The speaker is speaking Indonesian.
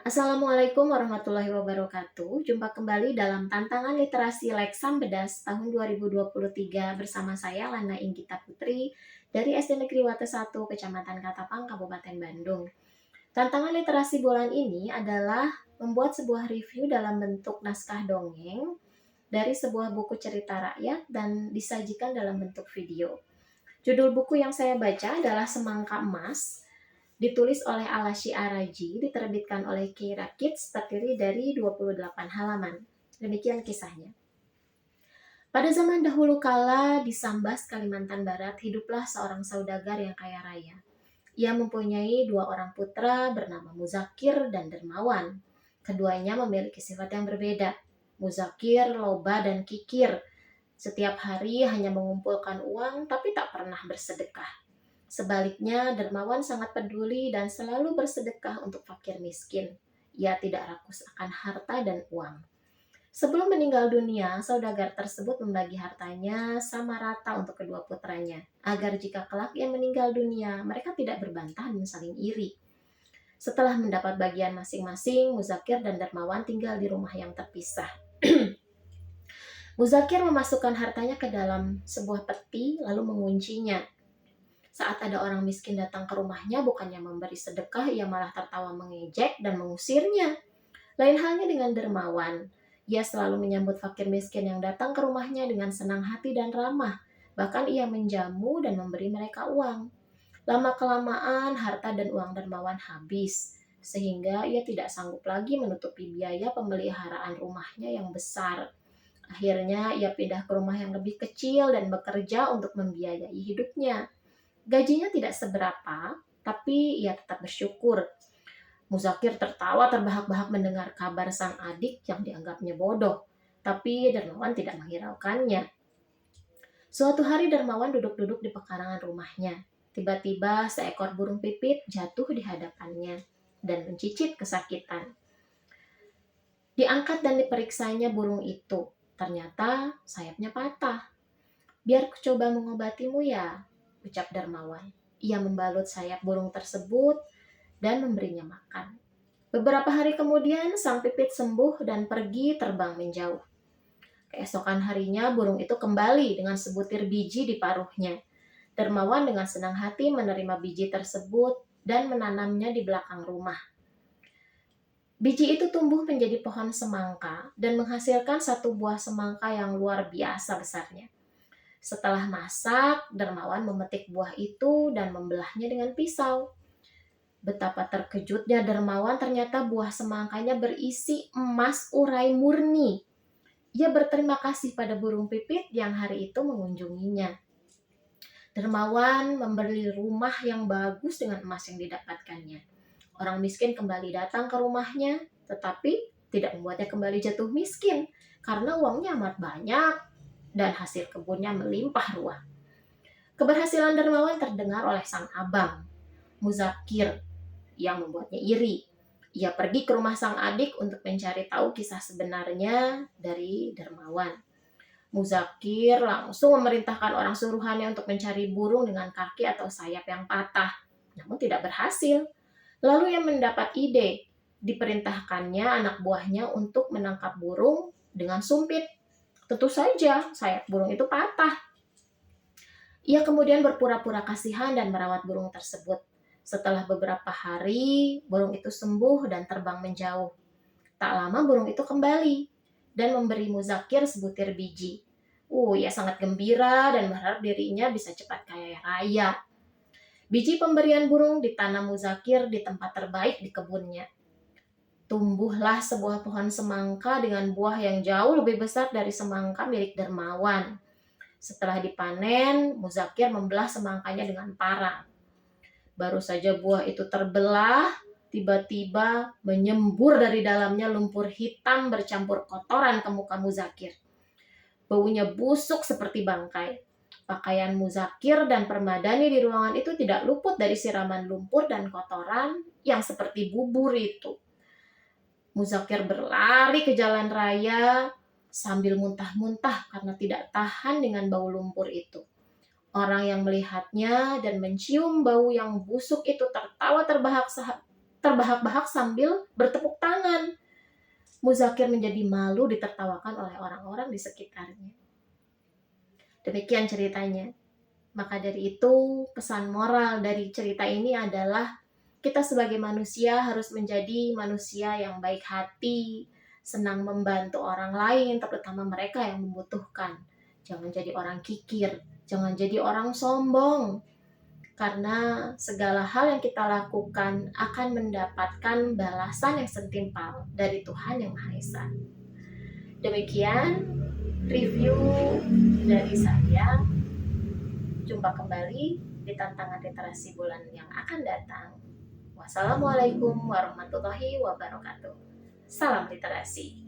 Assalamualaikum warahmatullahi wabarakatuh. Jumpa kembali dalam Tantangan Literasi Leksam Bedas tahun 2023 bersama saya Lana Inggita Putri dari SD Negeri Wate 1, Kecamatan Katapang, Kabupaten Bandung. Tantangan literasi bulan ini adalah membuat sebuah review dalam bentuk naskah dongeng dari sebuah buku cerita rakyat dan disajikan dalam bentuk video. Judul buku yang saya baca adalah Semangka Emas, ditulis oleh Alasy Araji, diterbitkan oleh Keira Kids, terdiri dari 28 halaman. Demikian kisahnya. Pada zaman dahulu kala di Sambas, Kalimantan Barat, hiduplah seorang saudagar yang kaya raya. Ia mempunyai dua orang putra bernama Muzakir dan Dermawan. Keduanya memiliki sifat yang berbeda. Muzakir loba dan kikir. Setiap hari hanya mengumpulkan uang tapi tak pernah bersedekah. Sebaliknya, Dermawan sangat peduli dan selalu bersedekah untuk fakir miskin. Ia tidak rakus akan harta dan uang. Sebelum meninggal dunia, saudagar tersebut membagi hartanya sama rata untuk kedua putranya, agar jika kelak ia meninggal dunia, mereka tidak berbantahan dan saling iri. Setelah mendapat bagian masing-masing, Muzakir dan Dermawan tinggal di rumah yang terpisah. Muzakir memasukkan hartanya ke dalam sebuah peti, lalu menguncinya. Saat ada orang miskin datang ke rumahnya, bukannya memberi sedekah, ia malah tertawa mengejek dan mengusirnya. Lain halnya dengan Dermawan. Ia selalu menyambut fakir miskin yang datang ke rumahnya dengan senang hati dan ramah. Bahkan ia menjamu dan memberi mereka uang. Lama-kelamaan, harta dan uang Dermawan habis, sehingga ia tidak sanggup lagi menutupi biaya pemeliharaan rumahnya yang besar. Akhirnya, ia pindah ke rumah yang lebih kecil dan bekerja untuk membiayai hidupnya. Gajinya tidak seberapa, tapi ia tetap bersyukur. Muzakir tertawa terbahak-bahak mendengar kabar sang adik yang dianggapnya bodoh, tapi Dermawan tidak menghiraukannya. Suatu hari Dermawan duduk-duduk di pekarangan rumahnya. Tiba-tiba seekor burung pipit jatuh di hadapannya dan mencicit kesakitan. Diangkat dan diperiksanya burung itu. Ternyata sayapnya patah. "Biar ku coba mengobatimu ya," ucap Dermawan. Ia membalut sayap burung tersebut dan memberinya makan. Beberapa hari kemudian, sang pipit sembuh dan pergi terbang menjauh. Keesokan harinya, burung itu kembali dengan sebutir biji di paruhnya. Dermawan dengan senang hati menerima biji tersebut dan menanamnya di belakang rumah. Biji itu tumbuh menjadi pohon semangka dan menghasilkan satu buah semangka yang luar biasa besarnya. Setelah masak, Dermawan memetik buah itu dan membelahnya dengan pisau. Betapa terkejutnya Dermawan, ternyata buah semangkanya berisi emas urai murni. Ia berterima kasih pada burung pipit yang hari itu mengunjunginya. Dermawan membeli rumah yang bagus dengan emas yang didapatkannya. Orang miskin kembali datang ke rumahnya, tetapi tidak membuatnya kembali jatuh miskin, karena uangnya amat banyak dan hasil kebunnya melimpah ruah. Keberhasilan Dermawan terdengar oleh sang abang, Muzakir, yang membuatnya iri. Ia pergi ke rumah sang adik untuk mencari tahu kisah sebenarnya dari Dermawan. Muzakir langsung memerintahkan orang suruhannya untuk mencari burung dengan kaki atau sayap yang patah, namun tidak berhasil. Lalu ia mendapat ide, diperintahkannya anak buahnya untuk menangkap burung dengan sumpit. Tentu saja sayap burung itu patah. Ia kemudian berpura-pura kasihan dan merawat burung tersebut. Setelah beberapa hari, burung itu sembuh dan terbang menjauh. Tak lama burung itu kembali dan memberi Muzakir sebutir biji. Ia sangat gembira dan berharap dirinya bisa cepat kaya raya. Biji pemberian burung ditanam Muzakir di tempat terbaik di kebunnya. Tumbuhlah sebuah pohon semangka dengan buah yang jauh lebih besar dari semangka milik Dermawan. Setelah dipanen, Muzakir membelah semangkanya dengan parang. Baru saja buah itu terbelah, tiba-tiba menyembur dari dalamnya lumpur hitam bercampur kotoran ke muka Muzakir. Baunya busuk seperti bangkai. Pakaian Muzakir dan permadani di ruangan itu tidak luput dari siraman lumpur dan kotoran yang seperti bubur itu. Muzakir berlari ke jalan raya sambil muntah-muntah karena tidak tahan dengan bau lumpur itu. Orang yang melihatnya dan mencium bau yang busuk itu tertawa terbahak-bahak sambil bertepuk tangan. Muzakir menjadi malu ditertawakan oleh orang-orang di sekitarnya. Demikian ceritanya. Maka dari itu, pesan moral dari cerita ini adalah kita sebagai manusia harus menjadi manusia yang baik hati, senang membantu orang lain, terutama mereka yang membutuhkan. Jangan jadi orang kikir, jangan jadi orang sombong, karena segala hal yang kita lakukan akan mendapatkan balasan yang setimpal dari Tuhan Yang Maha Esa. Demikian review dari saya. Jumpa kembali di tantangan literasi bulan yang akan datang. Wassalamualaikum warahmatullahi wabarakatuh. Salam literasi.